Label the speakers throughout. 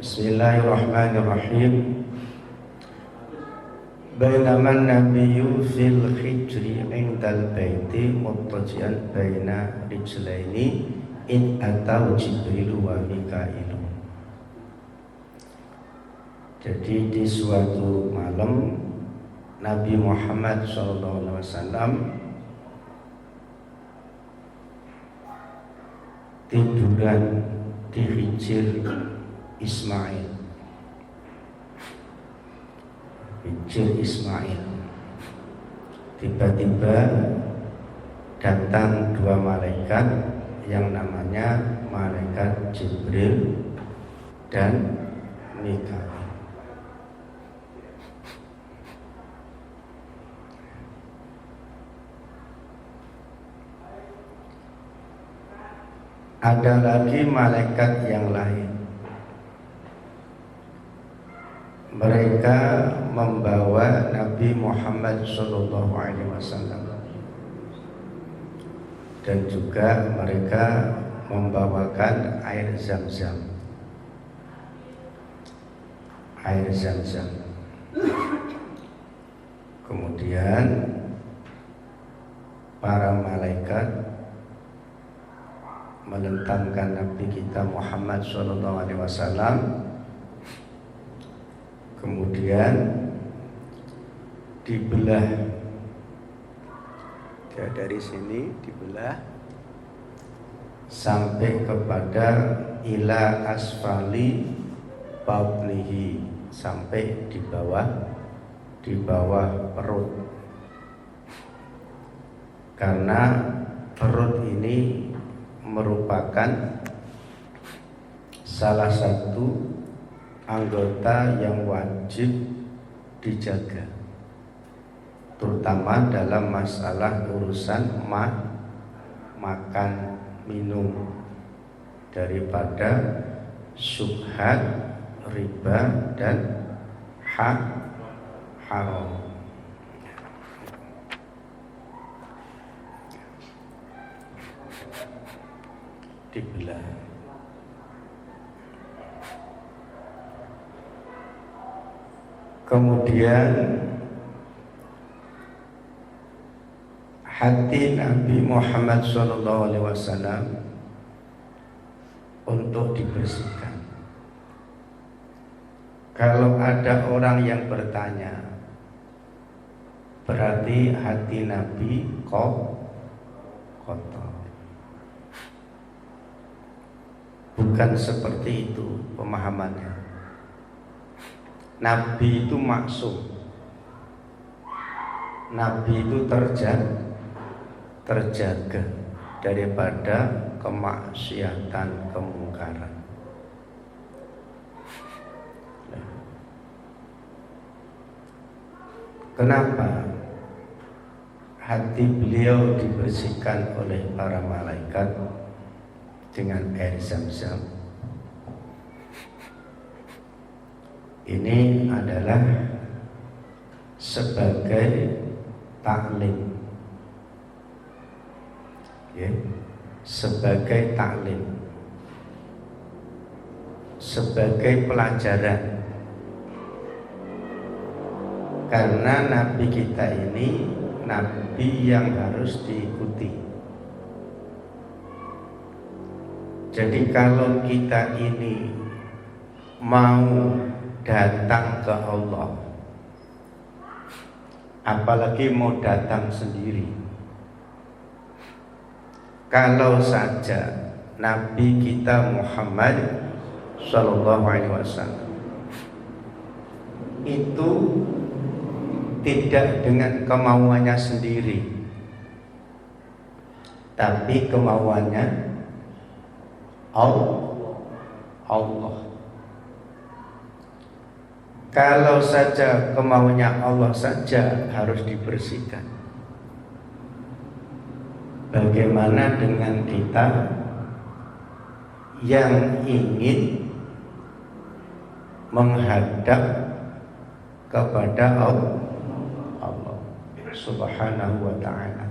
Speaker 1: Bismillahirrahmanirrahim. Bainama an-nabiyyu fil hijri indal baiti muttaji'an baina rijlaini id atau Jibril wa Mikail. Jadi di suatu malam Nabi Muhammad SAW tiduran di hijir Ismail. Tiba-tiba datang dua malaikat yang namanya malaikat Jibril dan Mikail. Ada lagi malaikat yang lain. Mereka membawa Nabi Muhammad SAW dan juga mereka membawakan air Zam-Zam. Kemudian para malaikat melentangkan Nabi kita Muhammad SAW. Kemudian dibelah, dari sini dibelah sampai kepada ila asfali batnihi, sampai di bawah perut. Karena perut ini merupakan salah satu anggota yang wajib dijaga, terutama dalam masalah urusan makan minum, daripada syubhat, riba dan haram. Dibelah. Kemudian hati Nabi Muhammad SAW untuk dibersihkan. Kalau ada orang yang bertanya, berarti hati Nabi kotor. Bukan seperti itu pemahamannya. Nabi itu maksum. Nabi itu terjaga daripada kemaksiatan, kemungkaran. Kenapa hati beliau dibersihkan oleh para malaikat dengan air Zam-Zam? Ini adalah sebagai taklim, sebagai pelajaran. Karena Nabi kita ini Nabi yang harus diikuti. Jadi kalau kita ini mau datang ke Allah, apalagi mau datang sendiri, kalau saja Nabi kita Muhammad SAW itu tidak dengan kemauannya sendiri, tapi kemauannya Allah. Kalau saja kemauannya Allah saja harus dibersihkan, bagaimana dengan kita yang ingin menghadap kepada Allah Subhanahu wa ta'ala?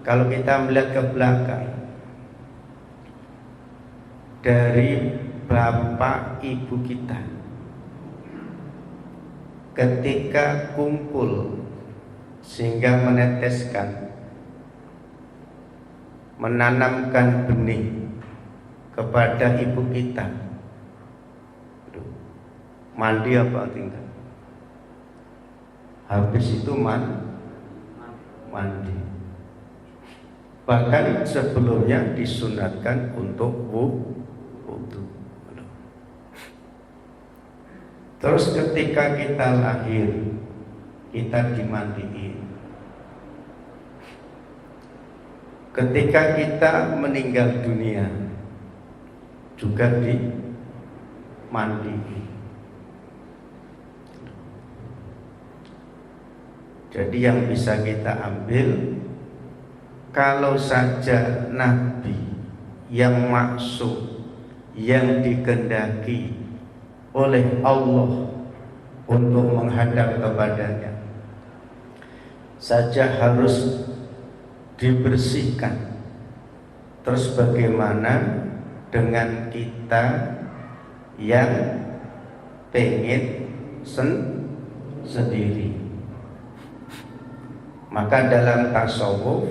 Speaker 1: Kalau kita melihat ke belakang, dari bapak ibu kita ketika kumpul sehingga meneteskan, menanamkan benih kepada ibu kita. Mandi apa tinggal? Habis itu mandi. Bahkan sebelumnya disunatkan untuk wudu. Terus ketika kita lahir, kita dimandiin. Ketika kita meninggal dunia, juga dimandiin. Jadi yang bisa kita ambil, kalau saja Nabi yang maksum, yang dikehendaki oleh Allah untuk menghadap kepadanya saja harus dibersihkan, terus bagaimana dengan kita yang pengen sendiri? Maka dalam tasawuf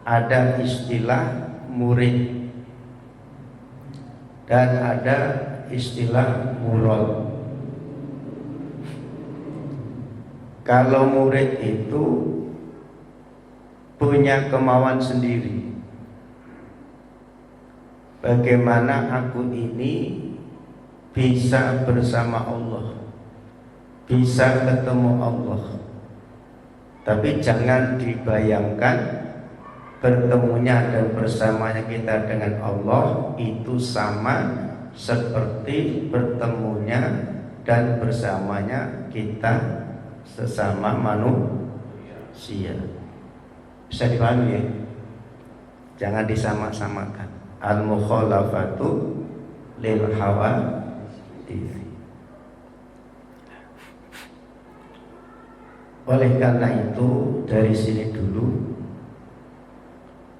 Speaker 1: ada istilah murid dan ada istilah murad. Kalau murid itu punya kemauan sendiri, bagaimana aku ini bisa bersama Allah, bisa ketemu Allah. Tapi jangan dibayangkan bertemunya dan bersamanya kita dengan Allah itu sama seperti bertemunya dan bersamanya kita sesama manusia. Bisa dipahami ya? Jangan disama-samakan. Al-mukhalafatu lil hawa. Oleh karena itu, dari sini dulu,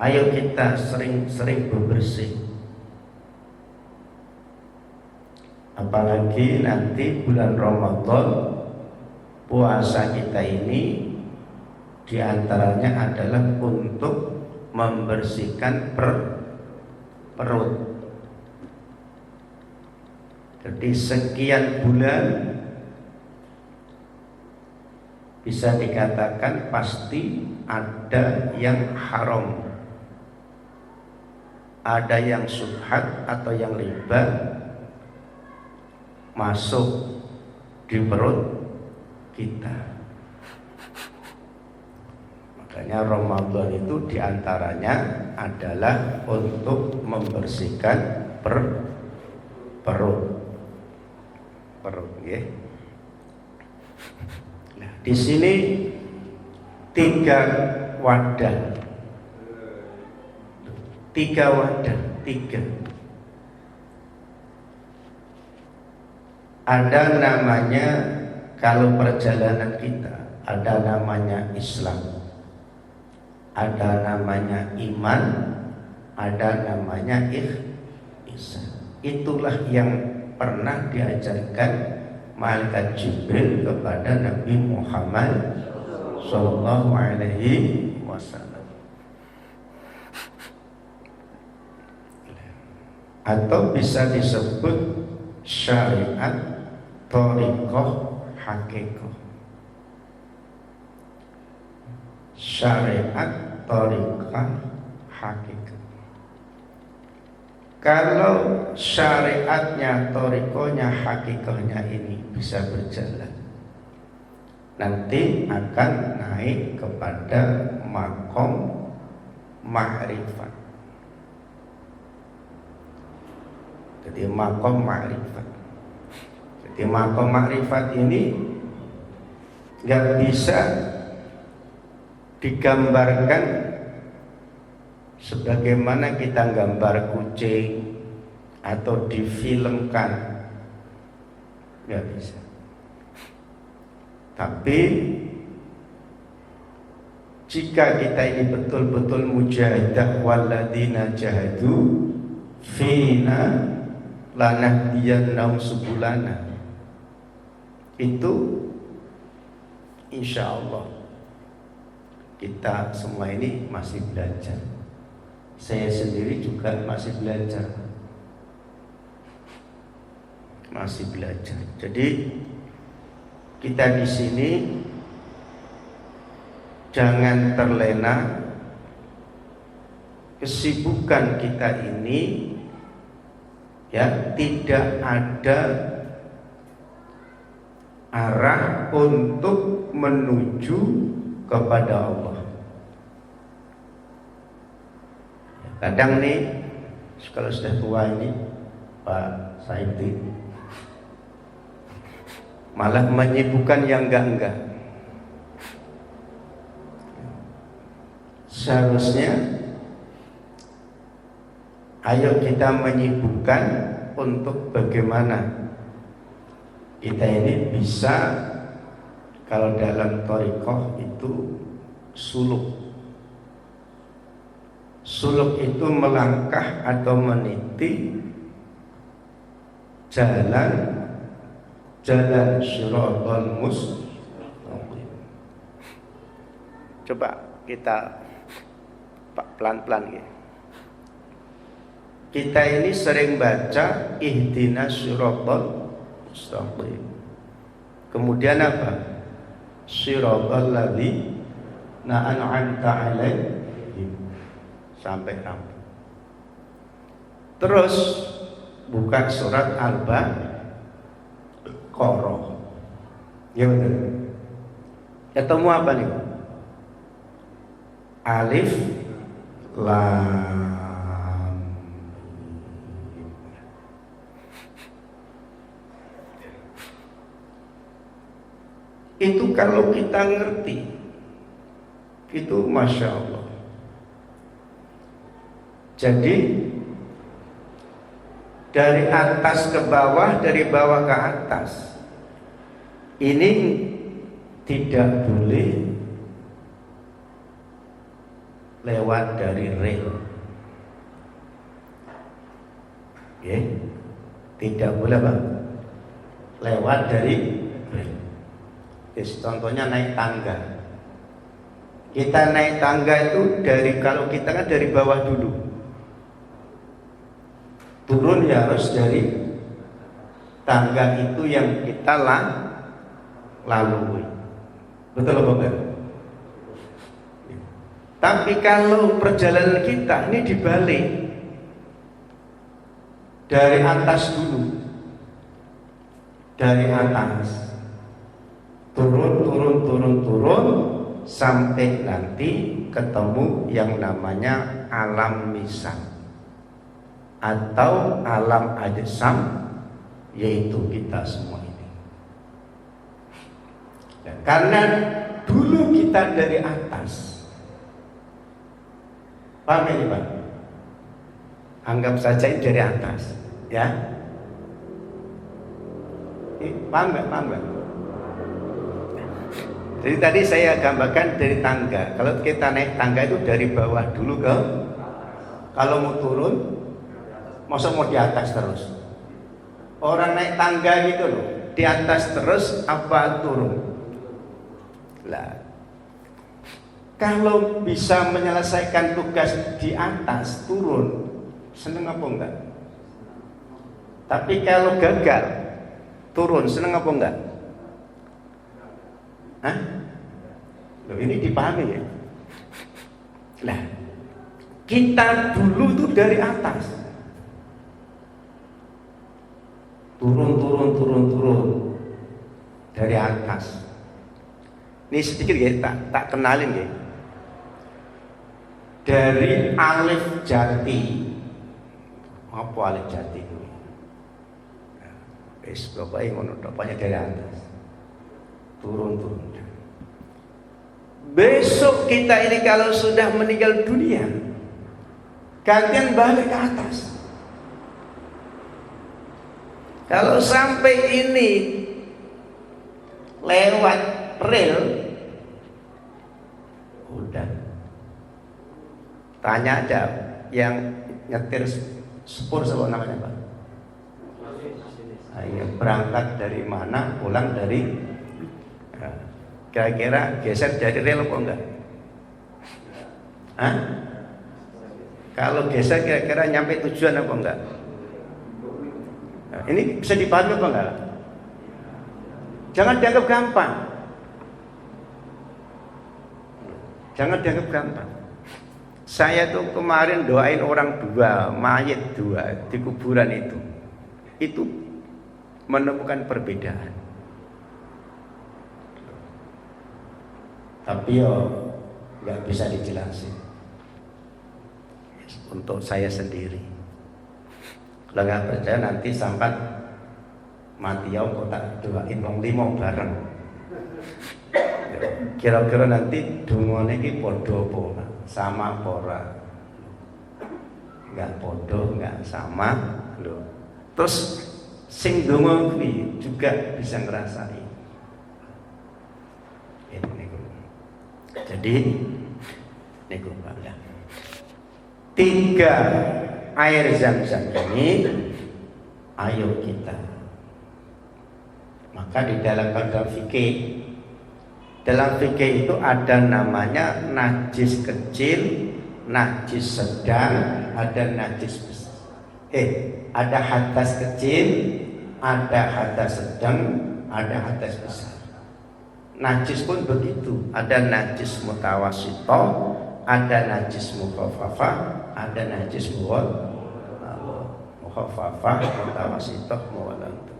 Speaker 1: ayo kita sering-sering bebersih. Apalagi nanti bulan Ramadan, puasa kita ini diantaranya adalah untuk membersihkan perut. Jadi sekian bulan bisa dikatakan pasti ada yang haram, ada yang subhat atau yang riba masuk di perut kita. Makanya Ramadan itu diantaranya adalah untuk membersihkan perut, ya. Nah, di sini 3 wadah. Ada namanya, kalau perjalanan kita, ada namanya Islam, ada namanya iman, ada namanya ihsan. Itulah yang pernah diajarkan malaikat Jibril kepada Nabi Muhammad sallallahu alaihi wasallam. Atau bisa disebut syariat, thariqah, hakikah. Syariat, thariqah, hakikah. Kalau syariatnya, thariqahnya, hakikahnya ini bisa berjalan, nanti akan naik kepada maqam ma'rifat. Jadi maqam ma'rifat. Jadi maqam ma'rifat ini nggak bisa digambarkan sebagaimana kita gambar kucing atau difilmkan, nggak bisa. Tapi jika kita ini betul-betul mujahidah, walladzina jahadu fina lanahdiyannahum subulana. Itu insya Allah kita semua ini masih belajar. Saya sendiri juga masih belajar. Jadi kita di sini jangan terlena. Kesibukan kita ini ya tidak ada arah untuk menuju kepada Allah. Kadang nih kalau sudah tua ini Pak Saidi malah menyibukkan yang enggak. Seharusnya ayo kita menyibukkan untuk bagaimana kita ini bisa, kalau dalam thariqah itu suluk. Suluk itu melangkah atau meniti jalan shiratal mustaqim. Coba kita pelan-pelan ya. Kita ini sering baca ihdinas shiratal mustaqim. Kemudian apa? Shiratal ladzina an'amta 'alaihim sampai rampung. Terus buka surat Al-Baqarah. Ya betul. Ketemu apa nih? Alif Lam. Itu kalau kita ngerti, itu Masya Allah. Jadi dari atas ke bawah, dari bawah ke atas, ini tidak boleh lewat dari rel. Ya, tidak boleh apa? Lewat dari rel. Contohnya naik tangga. Kita naik tangga itu kalau kita kan dari bawah dulu. Turun ya harus dari tangga itu yang kita lalui. Betul apa enggak? Tapi kalau perjalanan kita ini dibalik, dari atas dulu. Dari atas turun sampai nanti ketemu yang namanya alam misal atau alam ajsam, yaitu kita semua ini. Karena dulu kita dari atas, paham ini Pak? Anggap saja ini dari atas, ya. Paham nggak? Jadi tadi saya gambarkan dari tangga. Kalau kita naik tangga itu dari bawah dulu ke, kalau mau turun, masa mau di atas terus? Orang naik tangga gitu loh, di atas terus apa turun? Lah, kalau bisa menyelesaikan tugas di atas turun, seneng apa enggak? Tapi kalau gagal turun, seneng apa enggak? Hah? Loh, ini dipahami ya? Lah, kita dulu tuh dari atas turun dari atas. Ini sedikit ya, tak kenalin ya. Dari alif jati. Apa alif jati itu? Wis bapake ngono banyak dari atas. Turun. Besok kita ini kalau sudah meninggal dunia, gantian balik ke atas. Kalau sampai ini lewat rel, udah. Tanya aja yang nyetir spur, apa namanya Pak? Ayo, berangkat dari mana, pulang dari kira-kira geser dari rel apa enggak? Hah? Kalau geser kira-kira nyampe tujuan apa enggak? Nah, ini bisa dipahami apa enggak? Jangan dianggap gampang. Jangan dianggap gampang. Saya tuh kemarin doain orang 2, mayit 2 di kuburan itu. Itu menemukan perbedaan. Tapi yo nggak bisa dijelasin. Untuk saya sendiri. Kalau nggak percaya nanti sampai mati ya kok tak doain wong 5 bareng. Kira-kira nanti dungane iki padha apa? Sama ora? Enggak podo, enggak sama loh. Terus sing donga kuwi juga bisa ngerasain. Ini niku. Jadi niku Pak ya. 3 air Zam-Zam ini ayo kita. Maka di dalam fikih, dalam fikih itu ada namanya najis kecil, najis sedang, ada najis besar. Ada hadas kecil, ada hadas sedang, ada hadas besar. Najis pun begitu, ada najis mutawasito, ada najis mukhafafah, ada najis mukhafafah, mutawasito, muwalantu.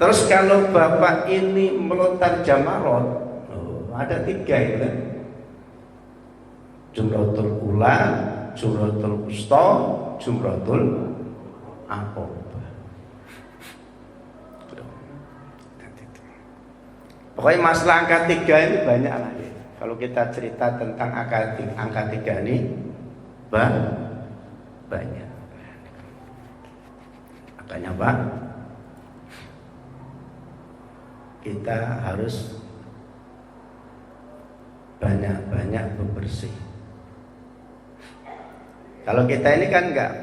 Speaker 1: Terus kalau bapak ini melontar jamarot, ada 3 itu kan? Jumratul ula, jumratul wusta, jumratul aqobah. Pokoknya masalah angka 3 ini banyak lah ya. Kalau kita cerita tentang angka 3 ini banyak. Makanya Pak, kita harus banyak-banyak bebersih. Kalau kita ini kan nggak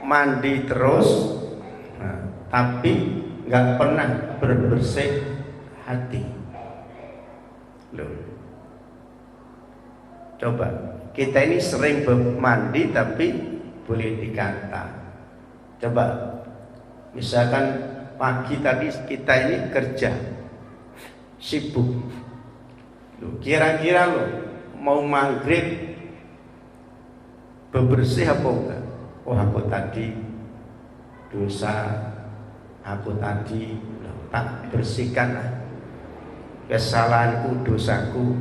Speaker 1: mandi terus, tapi nggak pernah berbersih hati. Loh, coba kita ini sering mandi tapi boleh dikata. Coba, misalkan pagi tadi kita ini kerja, sibuk. Loh, kira-kira lo mau maghrib bebersih apa enggak? Oh aku tadi dosa, aku tadi tak bersihkan kesalahanku, dosaku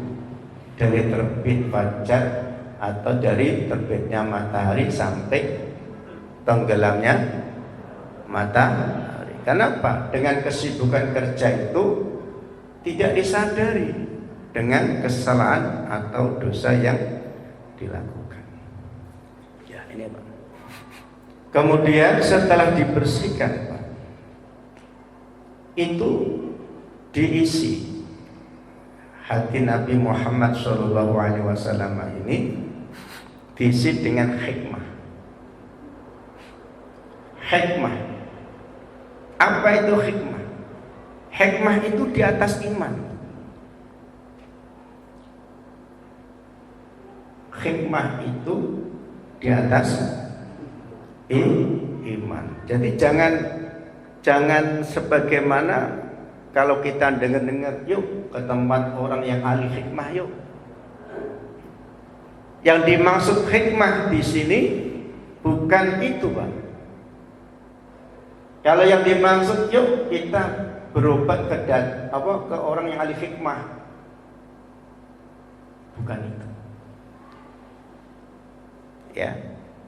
Speaker 1: dari terbit fajar atau dari terbitnya matahari sampai tenggelamnya matahari. Kenapa? Dengan kesibukan kerja itu tidak disadari dengan kesalahan atau dosa yang dilakukan. Ya, ini Pak. Kemudian setelah dibersihkan Pak, itu diisi hati Nabi Muhammad SAW ini diisi dengan hikmah. Hikmah. Apa itu hikmah? Hikmah itu di atas iman. Hikmah itu di atas iman. Jadi jangan sebagaimana kalau kita dengar-dengar, yuk ke tempat orang yang ahli hikmah yuk. Yang dimaksud hikmah di sini bukan itu, Pak. Kalau yang dimaksud yuk kita berobat ke orang yang ahli hikmah, bukan itu. Ya,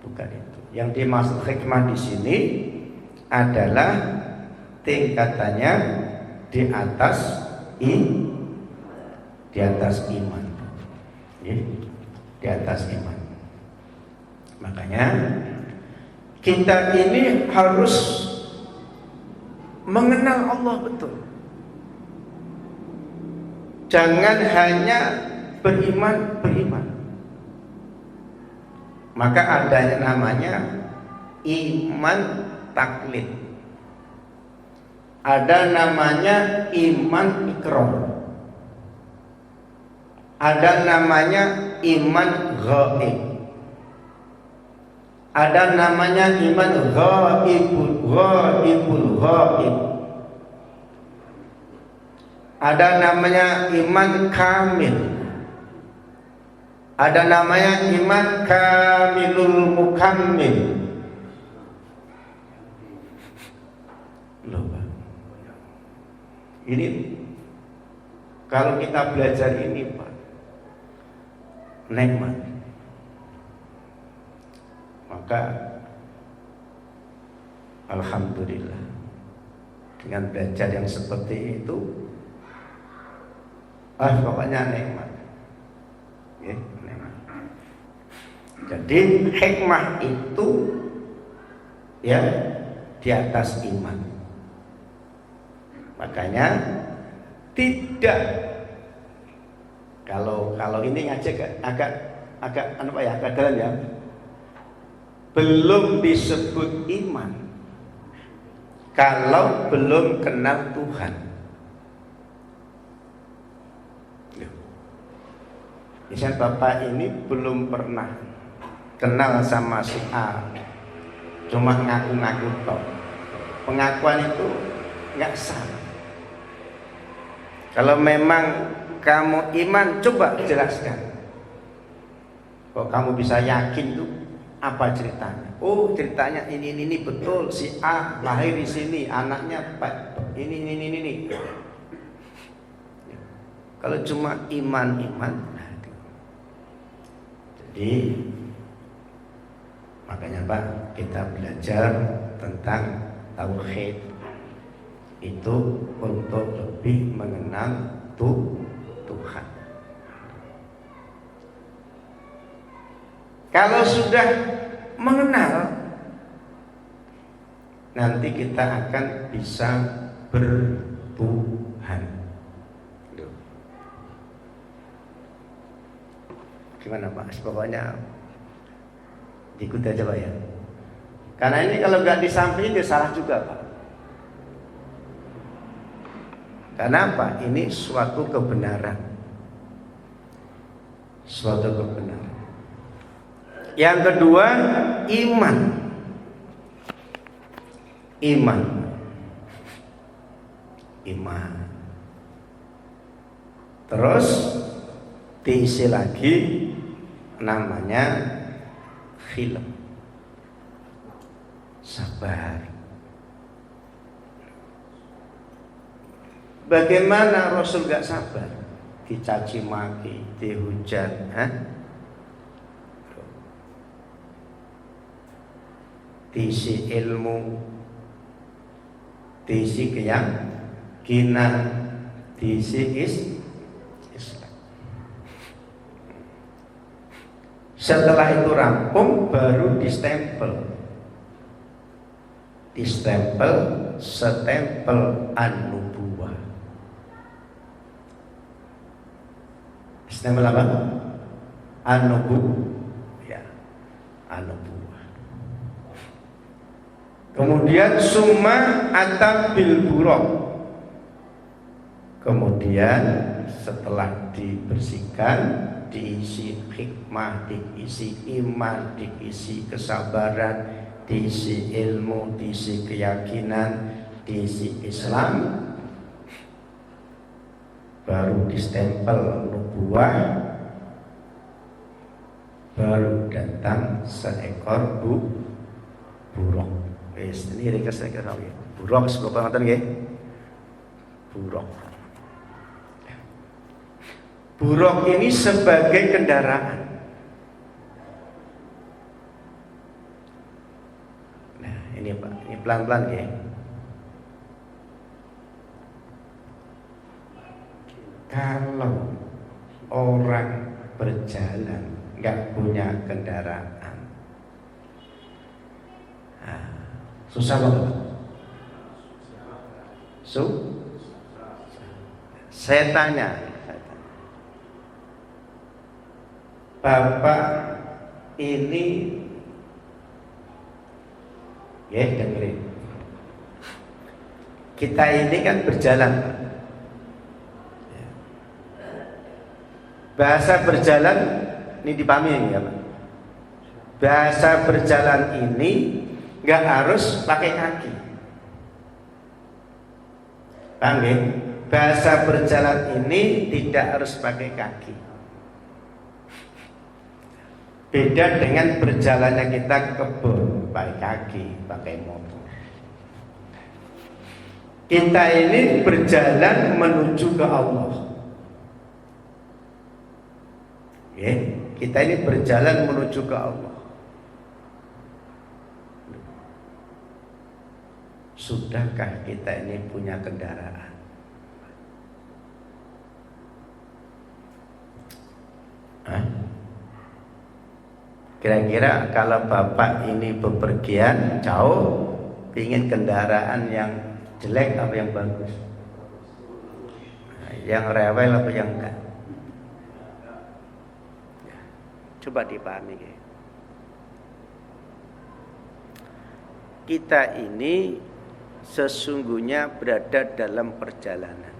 Speaker 1: bukan itu. Yang dimaksud hikmah di sini adalah tingkatannya di atas iman, ya, di atas iman. Makanya kita ini harus mengenal Allah betul. Jangan hanya beriman. Maka adanya namanya iman taklid. Ada namanya iman ikrar. Ada namanya iman ghaib. Ada namanya iman ghaibul ghaib. Ada namanya iman kamil. Ada namanya iman kamilul mukammil. Loh, ini kalau kita belajar ini Pak, nikmat. Maka alhamdulillah dengan belajar yang seperti itu, pokoknya nikmat. Nikmat. Jadi hikmah itu ya di atas iman. Makanya tidak, kalau ini aja agak apa ya, agak dalam ya, belum disebut iman kalau belum kenal Tuhan. Misalnya Bapak ini belum pernah kenal sama si A, cuma ngaku-ngaku toh. Pengakuan itu nggak sah. Kalau memang kamu iman, coba jelaskan. Kok kamu bisa yakin tuh apa ceritanya? Oh, ceritanya ini betul, si A lahir di sini, anaknya ini. Kalau cuma iman. Jadi makanya Pak, kita belajar tentang tauhid itu untuk lebih mengenal Tuhan. Kalau sudah mengenal, nanti kita akan bisa bertuhan. Gimana Pak? Pokoknya ikut aja Pak ya. Karena ini kalau nggak disampaikan dia salah juga Pak. Karena apa? Ini suatu kebenaran. Suatu kebenaran. Yang kedua, iman. Iman. Terus diisi lagi namanya khilaf, sabar. Bagaimana Rasul gak sabar? Dicaci maki, dihujat, diisi ilmu, diisi keyakinan, diisi Islam. Setelah itu rampung, baru distempel. Stempel an-nubuwah. Stempel apa? An-nubuwah. Ya, an-nubuwah. Kemudian summa atabil buraq. Kemudian setelah dibersihkan, diisi hikmah, diisi iman, diisi kesabaran, diisi ilmu, diisi keyakinan, diisi Islam, baru distempel nubuwah, baru datang seekor buraq. Ini ringkas lagi. Buraq sebelum ngoten nggih. Buraq. Buraq ini sebagai kendaraan. Nah, ini Pak, ini pelan-pelan ya. Kalau orang berjalan nggak punya kendaraan, susah banget. Saya tanya, Bapak ini ya dengerin. Kita ini kan berjalan. Bahasa berjalan ini dipahami ya Pak. Bahasa berjalan ini nggak harus pakai kaki. Paham ya? Bahasa berjalan ini tidak harus pakai kaki. Beda dengan berjalannya kita ke kebun pakai kaki, pakai motor. Kita ini berjalan menuju ke Allah. Ya, kita ini berjalan menuju ke Allah. Sudahkah kita ini punya kendaraan? Kira-kira kalau Bapak ini bepergian jauh, ingin kendaraan yang jelek apa yang bagus? Yang rewel apa yang enggak? Coba dipahami. Kita ini sesungguhnya berada dalam perjalanan.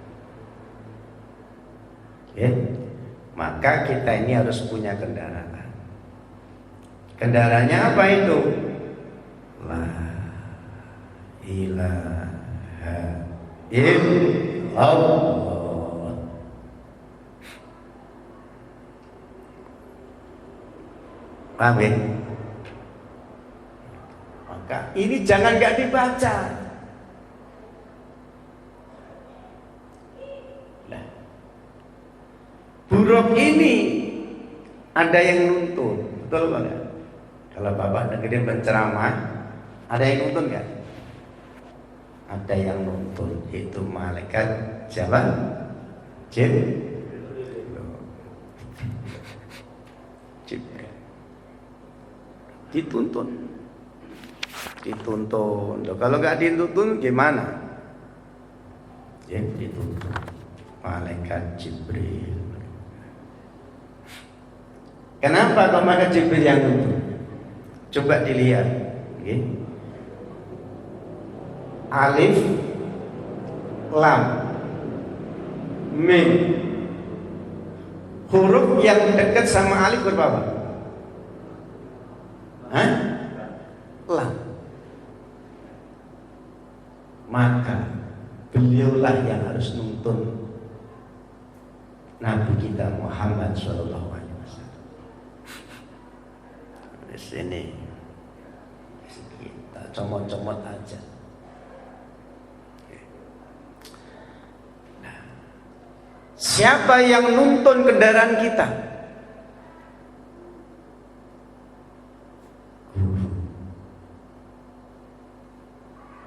Speaker 1: Ya. Maka kita ini harus punya kendaraan. Kendaraannya apa itu? La ilaha illallah. Paham ya? Maka ini jangan gak dibaca. Nah, huruf ini ada yang nuntun, betul nggak? Kalau Bapak dengerin penceramah, ada yang nuntun nggak? Ada yang nuntun, itu malaikat siapa? Jibril. Dituntun. Loh, kalau nggak dituntun gimana? Ya, dituntun. Malaikat Jibril. Kenapa kok malaikat Jibril yang nuntun? Coba dilihat. Okay. Alif, lam, mim. Huruf yang dekat sama alif berapa? Hah? Lam. Maka beliaulah yang harus nuntun Nabi kita Muhammad Sallallahu Alaihi Wasallam. Di sini kita comot-comot aja. Nah, siapa yang nuntun kendaraan kita? Guru.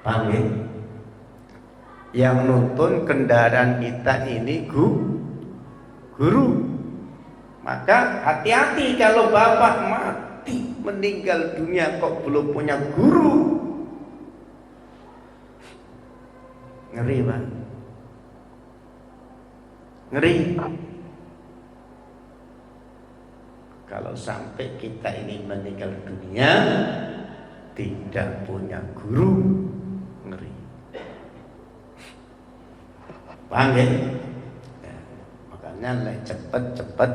Speaker 1: Paham ya? Yang nuntun kendaraan kita ini guru. Maka hati-hati kalau Bapak mati meninggal dunia kok belum punya guru. Ngeri Pak. Ngeri. Kalau sampai kita ini meninggal dunia tidak punya guru, ngeri. Paham ya? Makanya cepet-cepet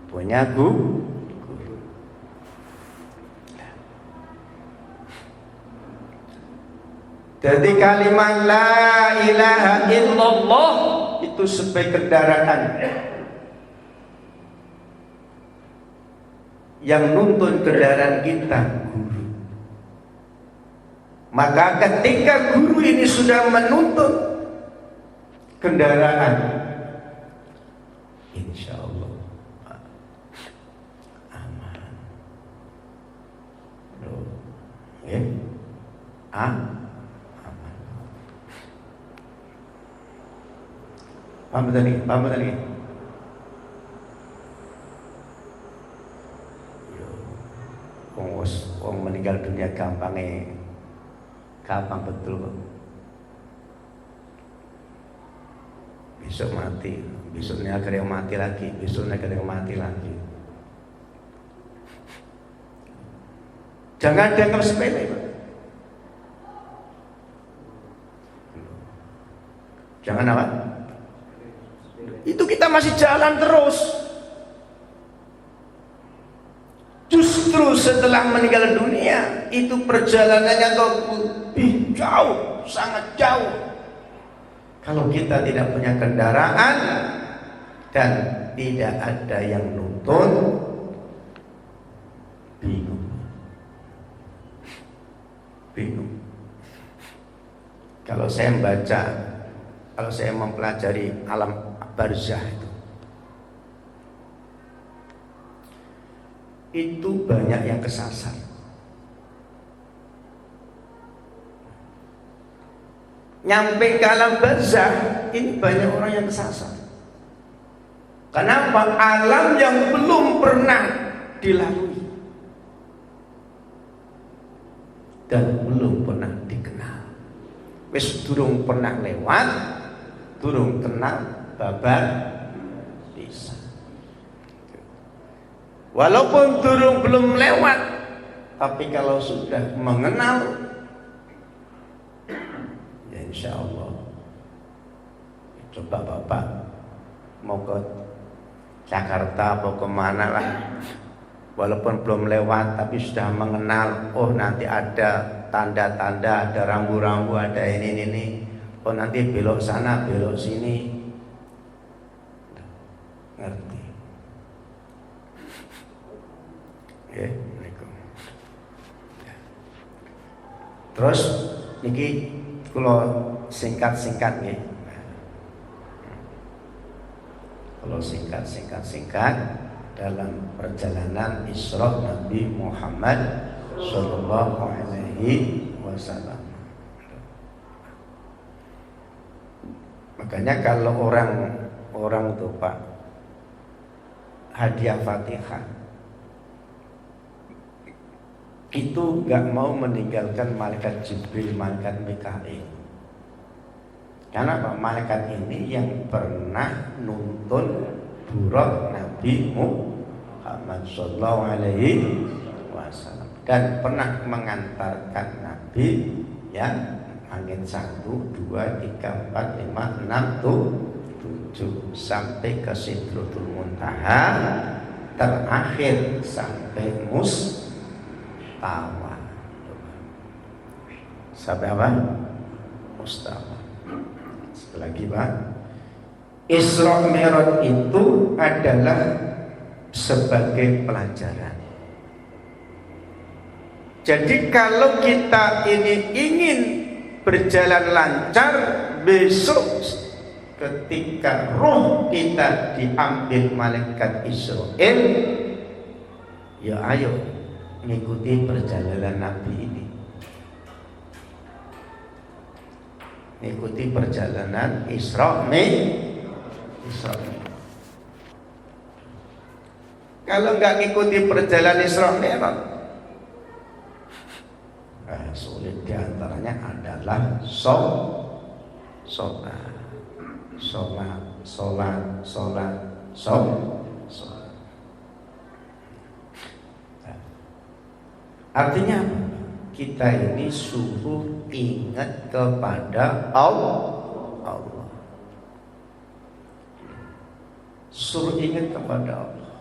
Speaker 1: punya guru. Jadi kalimat la ilaha illallah itu sebagai kendaraan yang nuntun kendaraan kita, guru. Maka ketika guru ini sudah menuntun kendaraan, insya Allah aman. Ya, aman. Paham tadi? Wong meninggal dunia gampang betul kok. Besok mati, besoknya ada yang mati lagi, besoknya ada yang mati lagi. Jangan dianggap sepele, Pak. Jangan apa? Itu kita masih jalan terus. Justru setelah meninggal dunia itu perjalanannya lebih jauh, sangat jauh. Kalau kita tidak punya kendaraan dan tidak ada yang nuntun, bingung. Kalau saya membaca, kalau saya mempelajari alam barzah itu banyak yang kesasar. Nyampe ke alam barzah ini banyak orang yang kesasar. Kenapa? Alam yang belum pernah dilalui dan belum pernah dikenal. Wis durung pernah lewat, durung kenal babar bisa. Walaupun durung belum lewat, tapi kalau sudah mengenal, ya insya Allah. Coba Bapak mau ke Jakarta atau kemana lah, walaupun belum lewat tapi sudah mengenal, oh nanti ada tanda-tanda, ada rambu-rambu, ada ini, oh nanti belok sana, belok sini, ngerti. Ya, terus niki kalau singkat nih, kalau singkat dalam perjalanan Isra Nabi Muhammad Sallallahu Alaihi Wasallam. Makanya kalau orang tuh Pak hadiah Fatihah itu nggak mau meninggalkan malaikat Jibril, malaikat Mikail. Karena Pak, malaikat ini yang pernah nuntun burak Nabi Muhammad Sallallahu Alaihi Wasallam dan pernah mengantarkan Nabi yang angin 1, 2, 3, 4, 5, 6, 7 sampai ke Sidratul Muntaha, terakhir sampai Mustawa. Sampai apa? Mustawa. Lagi Pak, Isra Mi'raj itu adalah sebagai pelajaran. Jadi kalau kita ini ingin berjalan lancar, besok ketika roh kita diambil malaikat Israel, ya ayo mengikuti perjalanan Nabi ini. Ikuti perjalanan Isra Mi'raj. Kalau nggak ngikuti perjalanan Isra Mi'raj, sulit. Diantaranya adalah sholat. Artinya apa? Kita ini suruh ingat kepada Allah. Suruh ingat kepada Allah.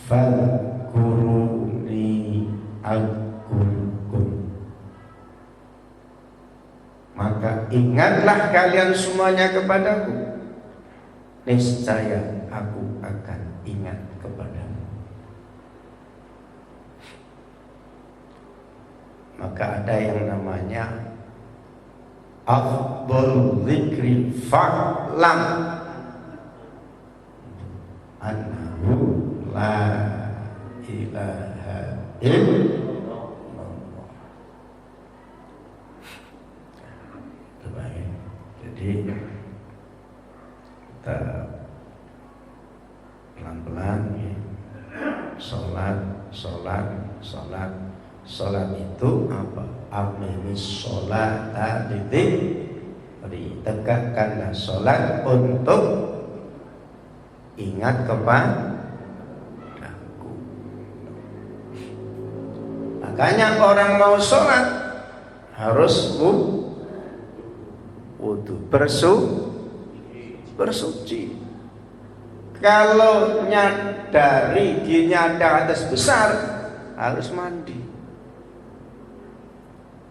Speaker 1: Fadhkuruni azkurkum. Maka ingatlah kalian semuanya kepadaku, niscaya aku akan ingat kepadamu. Maka ada yang namanya afdhal dzikri fa'lam annahu la ilaha illallah. Jadi kita pelan-pelan ya. Sholat itu apa? Aqimis sholata lidzikri. Tegakkanlah sholat untuk ingat kepada aku. Makanya orang mau sholat harus wudu, bersuci. Kalau nyadari dirinya ada hadas besar, harus mandi.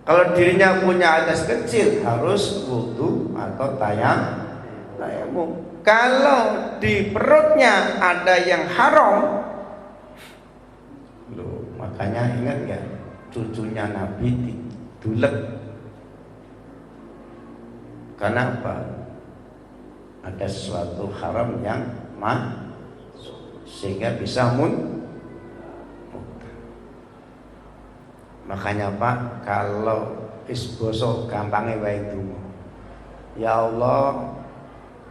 Speaker 1: Kalau dirinya punya hadas kecil, harus wudu atau tayamum. Kalau di perutnya ada yang haram, loh, makanya ingat ya, cucunya Nabi didulek. Karena apa? Ada sesuatu haram yang sehingga bisa makanya Pak, kalau isboso gampangnya wae donga. Ya Allah,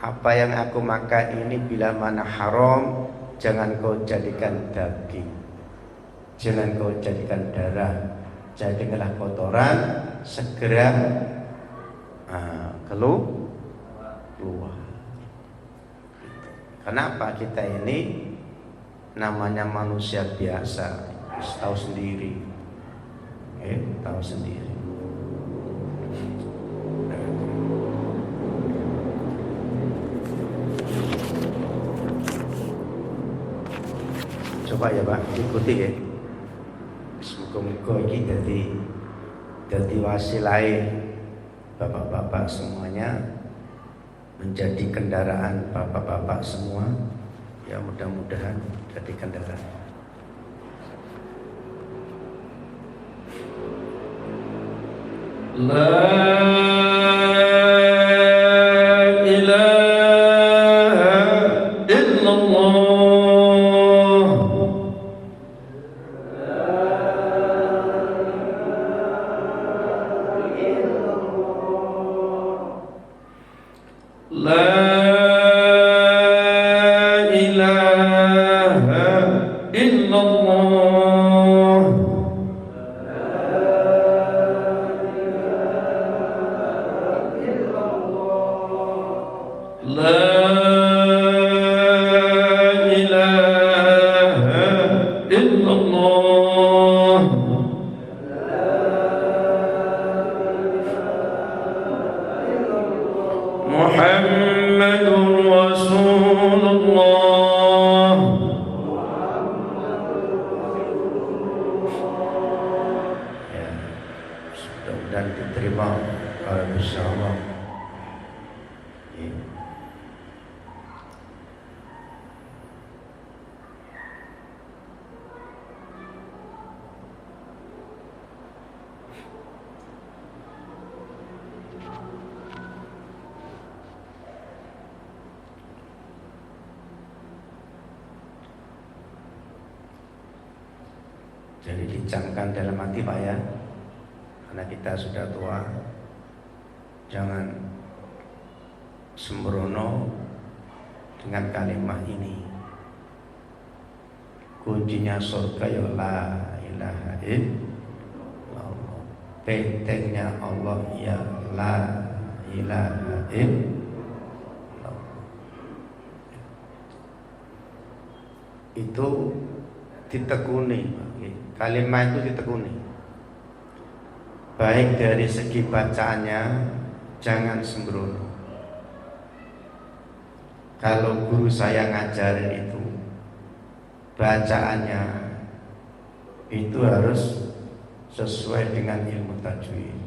Speaker 1: apa yang aku makan ini bila mana haram, jangan kau jadikan daging, jangan kau jadikan darah, jadikanlah kotoran, segera keluar. Kenapa kita ini namanya manusia biasa, tahu sendiri, tahu sendiri. Coba ya Pak, ikuti ya. Semoga-moga ini jadi wasilai bapak-bapak semuanya, menjadi kendaraan bapak-bapak semua. Ya mudah-mudahan jadi kendaraan. Jadi dicamkan dalam hati Pak ya, karena kita sudah tua, jangan sembrono dengan kalimat ini. Kuncinya surga ya la ilaha illallah, bentengnya Allah ya la ilaha illallah. Itu ditekuni, kalimat itu ditekuni, baik dari segi bacaannya, jangan sembrono. Kalau guru saya ngajarin itu, bacaannya itu harus sesuai dengan ilmu tajwid.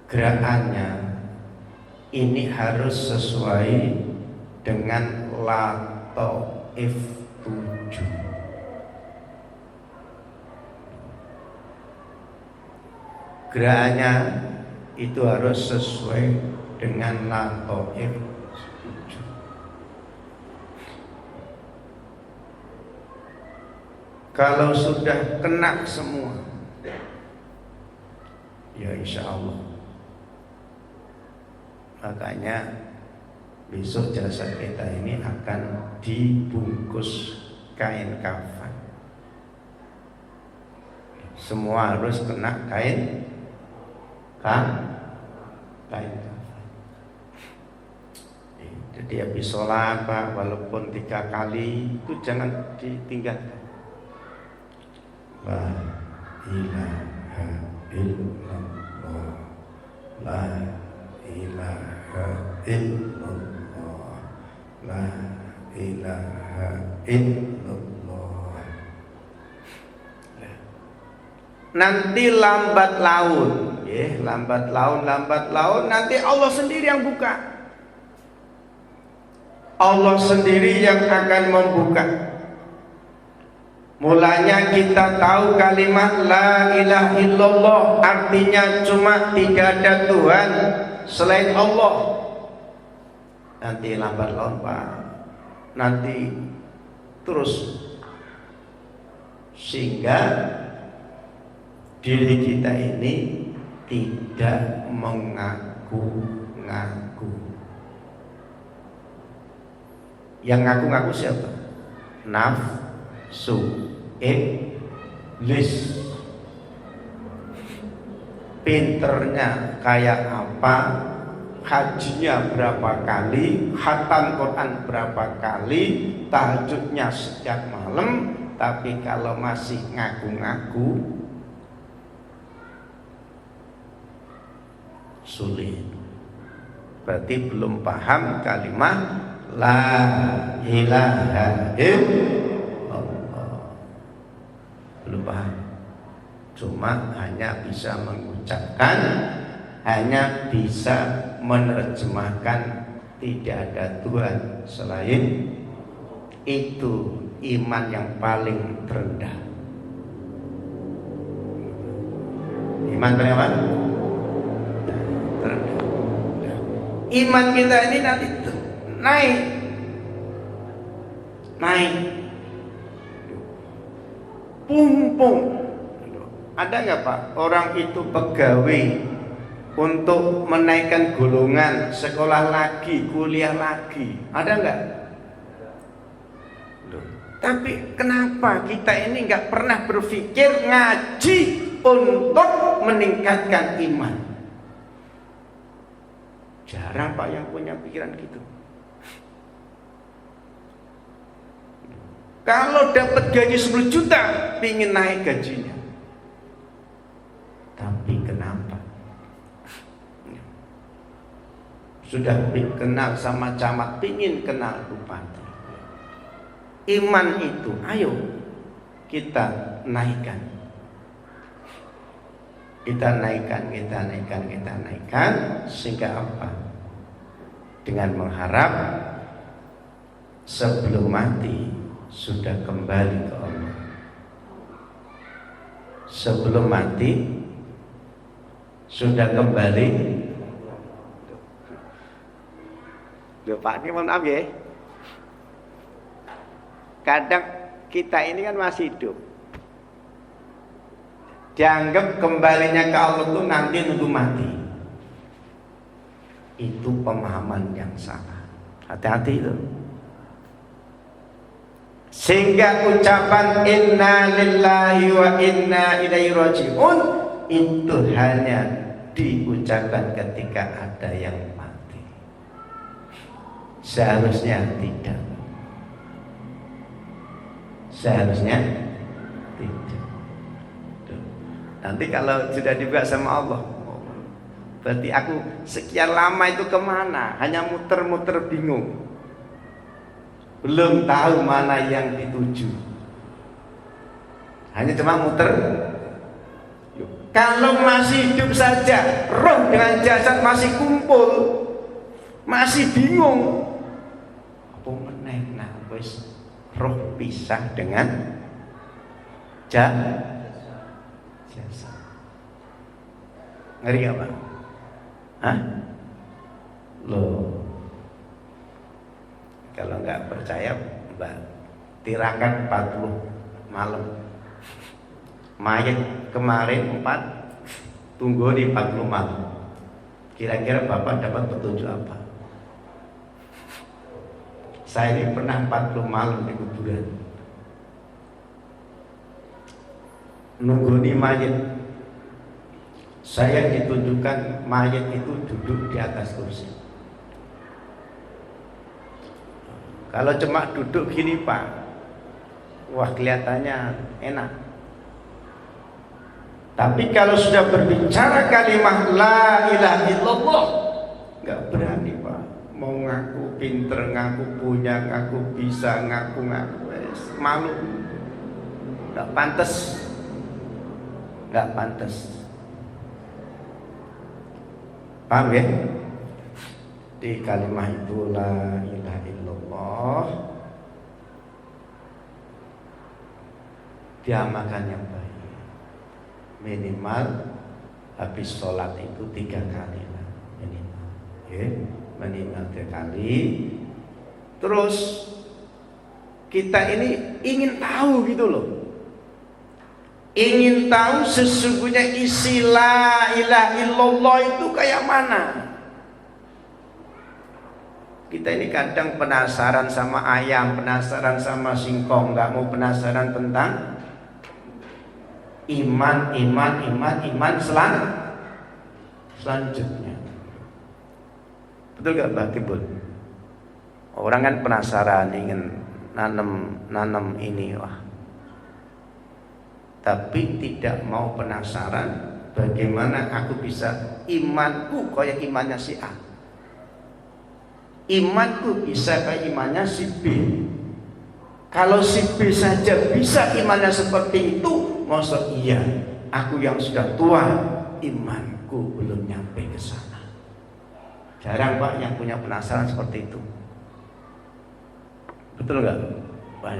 Speaker 1: Gerakannya ini harus sesuai dengan Lataif 7. Gerakannya itu harus sesuai dengan Lataif 7. Kalau sudah kena semua, ya insya Allah. Makanya besok jasad kita ini akan dibungkus kain kafan. Semua harus kena kain kafan. Jadi habis sholat Pak, walaupun 3 kali itu jangan ditinggalkan. La ilaha illallah. La ilaha illallah. La ilaha illallah. Nanti lambat laun, lambat laun nanti Allah sendiri yang buka. Allah sendiri yang akan membuka. Mulanya kita tahu kalimat la ilaha illallah, artinya cuma tidak ada Tuhan selain Allah. Nanti lambat laun Pak, nanti terus, sehingga diri kita ini tidak mengaku-ngaku. Yang ngaku-ngaku siapa? Nafsu, iblis. Pinternya kayak apa, hajinya berapa kali, khatam Quran berapa kali, tahajudnya setiap malam, tapi kalau masih ngaku-ngaku sulit. Berarti belum paham kalimat la ilaha illallah. Belum paham. Cuma hanya bisa mengucapkan, hanya bisa menerjemahkan tidak ada Tuhan selain itu. Iman yang paling terendah. Iman paling apa? Iman kita ini nanti naik pumpung. Ada nggak Pak orang itu pegawai untuk menaikkan golongan, sekolah lagi, kuliah lagi, ada nggak? Tapi kenapa kita ini nggak pernah berpikir ngaji untuk meningkatkan iman? Jarang Pak yang punya pikiran gitu. Kalau dapat gaji 10 juta, pingin naik gajinya. Tapi kenapa? Sudah kenal sama camat, pingin kenal bupati. Iman itu, ayo kita naikkan. Kita naikkan, sehingga apa? Dengan mengharap sebelum mati sudah kembali ke Allah. Sebelum mati sudah kembali. Loh Pak, ini mohon maaf ya. Kadang kita ini kan masih hidup, dianggap kembalinya ke Allah itu nanti nunggu mati. Itu pemahaman yang salah. Hati-hati itu. Sehingga ucapan inna lillahi wa inna ilaihi raji'un itu hanya diucapkan ketika ada yang mati. Seharusnya tidak. Seharusnya tidak. Nanti kalau sudah dibuka sama Allah, berarti aku sekian lama itu kemana? Hanya muter-muter bingung, belum tahu mana yang dituju. Hanya cuma muter. Kalau masih hidup saja, roh dengan jasad masih kumpul, masih bingung. Apa meneh? Nah, wis roh pisah dengan jasad. Ngeri gak Pak? Hah? Loh, kalau nggak percaya Mbak, tirakan 40 malam. Mayat kemarin 4, tunggu di 40 malam. Kira-kira Bapak dapat petunjuk apa? Saya ini pernah 40 malam di kuburan, nunggu di mayat. Saya ditunjukkan mayat itu duduk di atas kursi. Kalau cuma duduk gini Pak, wah kelihatannya enak. Tapi kalau sudah berbicara kalimat la ilaha illallah, nggak berani Pak. Mau ngaku pinter, ngaku punya, ngaku bisa, ngaku malu. Nggak pantas, nggak pantas. Paham ya? Di kalimat itu la ilaha illallah diamalkan yang baik. Minimal habis sholat itu 3 kali lah minimal, ya, minimal 3 kali. Terus kita ini ingin tahu gitu loh, ingin tahu sesungguhnya isi la ilaha illallah itu kayak mana. Kita ini kadang penasaran sama ayam, penasaran sama singkong, nggak mau penasaran tentang iman selanjutnya. Betul gak Mbak Tibul? Orang kan penasaran ingin nanam ini, wah. Tapi tidak mau penasaran bagaimana aku bisa imanku kayak imannya si A. Imanku bisa kayak imannya si B. Kalau si B saja bisa imannya seperti itu, masa iya aku yang sudah tua imanku belum nyampe ke sana. Jarang Pak yang punya penasaran seperti itu. Betul nggak Pak?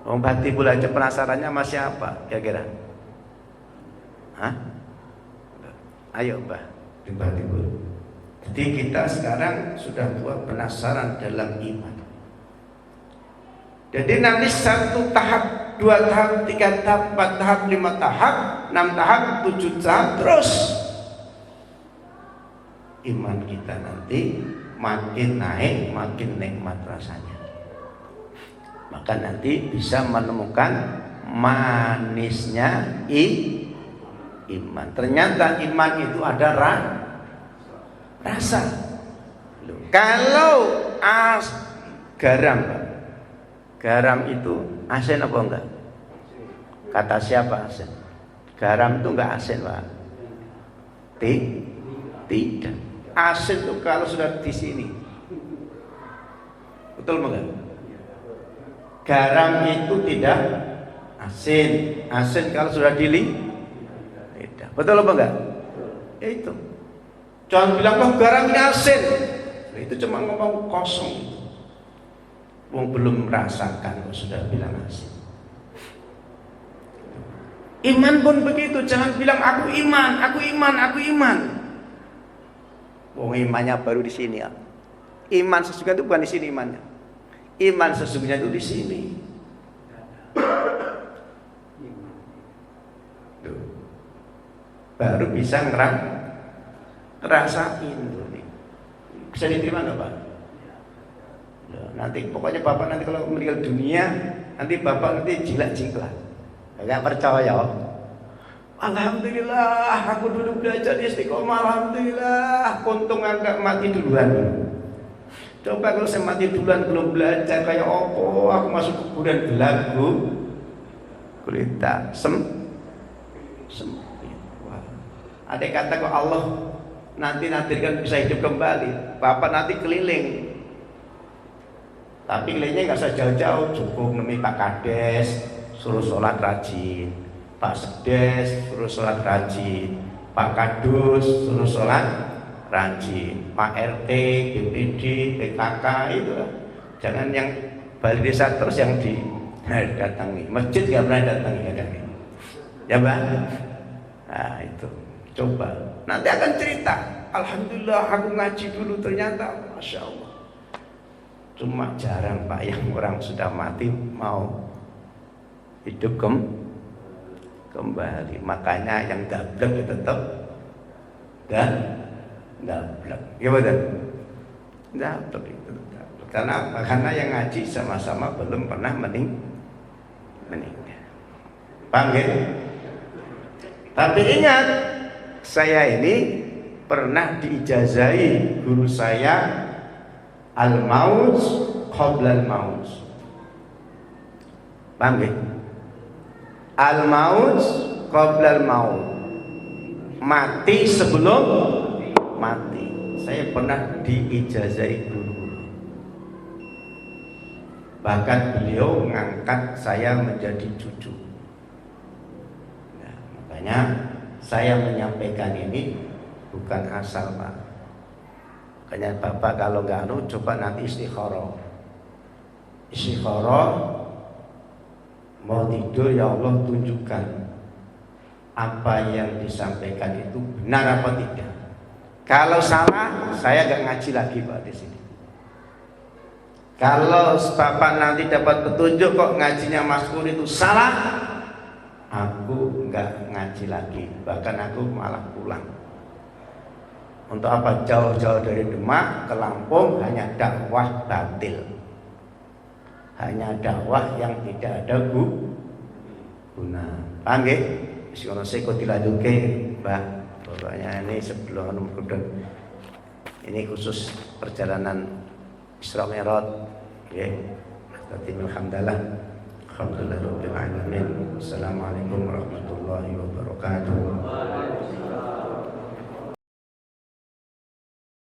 Speaker 1: Om Bati pula aja penasarannya sama siapa kira-kira? Hah? Ayo Mbak, Bati pula. Jadi kita sekarang sudah tua penasaran dalam iman. Jadi nanti 1 tahap, 2 tahap, 3 tahap, 4 tahap, 5 tahap, 6 tahap, 7 tahap, terus iman kita nanti makin naik, makin nikmat rasanya. Maka nanti bisa menemukan manisnya iman. Ternyata iman itu ada rasa. Kalau garam, Pak. Garam itu asin apa enggak? Kata siapa asin? Garam itu enggak asin, Pak. Tidak. Asin itu kalau sudah di sini. Betul enggak? Garam itu tidak asin. Asin kalau sudah di lidah. Betul apa enggak? Ya itu. Jangan bilang oh garam ini asin. Itu cuma ngomong kosong. Wong belum merasakan kok sudah bilang asin. Iman pun begitu, jangan bilang aku iman. Wong imannya baru di sini ya. Iman sesungguhnya itu bukan di sini imannya. Iman sesungguhnya itu di sini. Tuh. Baru bisa ngerasain tuh nih. Bisa diterima nggak Pak? Nanti pokoknya Bapak nanti kalau meninggal dunia, nanti Bapak nanti jilat-jilat. Enggak percaya. Alhamdulillah, aku dulu belajar di Istiqomah. Alhamdulillah, untung enggak mati duluan. Coba kalau saya mati duluan belum belajar kayak opo, aku masuk kuburan gelap gulita wah. Ada kata kok Allah nanti kan bisa hidup kembali. Bapak nanti keliling. Tapi kelilingnya nggak usah jauh-jauh, cukup nemi Pak Kades suruh sholat rajin, Pak Sedes suruh sholat rajin, Pak Kadus suruh sholat rajin, Pak RT, BPD, PKK itu lah. Jangan yang balik desa terus yang datangi masjid nggak pernah datangi ya Bang. Nah itu coba nanti akan cerita. Alhamdulillah aku ngaji dulu ternyata Masya Allah. Cuma jarang Pak yang orang sudah mati mau hidup kembali. Makanya yang dablek tetap dablek. Ya betul. Dablek itu dablek. Karena apa? Karena yang ngaji sama-sama belum pernah meninggal. Paham ya? Tapi ingat, saya ini pernah diijazahi guru saya al-maut qabla al-maut. Paham ya? Al maut qoblal maut. Mati sebelum mati. Saya pernah diijazahi guru. Bahkan beliau mengangkat saya menjadi cucu. Nah, makanya saya menyampaikan ini bukan asal, Pak. Makanya Bapak kalau nggak coba nanti istikharah. Istikharah, mau tidur ya Allah tunjukkan apa yang disampaikan itu benar apa tidak. Kalau salah, saya nggak ngaji lagi, Pak, di sini. Kalau Bapak nanti dapat petunjuk kok ngajinya Mas Pur itu salah, aku nggak ngaji lagi, bahkan aku malah pulang. Untuk apa? Jauh-jauh dari Demak ke Lampung hanya dakwah batil, hanya dakwah yang tidak ada guna. Paham nggih? Wis ngono sik kok dilanjutke, Mbah. Pokoknya ini sebelum ini khusus perjalanan Isra Mi'raj, nggih. Alhamdulillah. Alhamdulillahirabbil alamin. Assalamualaikum warahmatullahi wabarakatuh.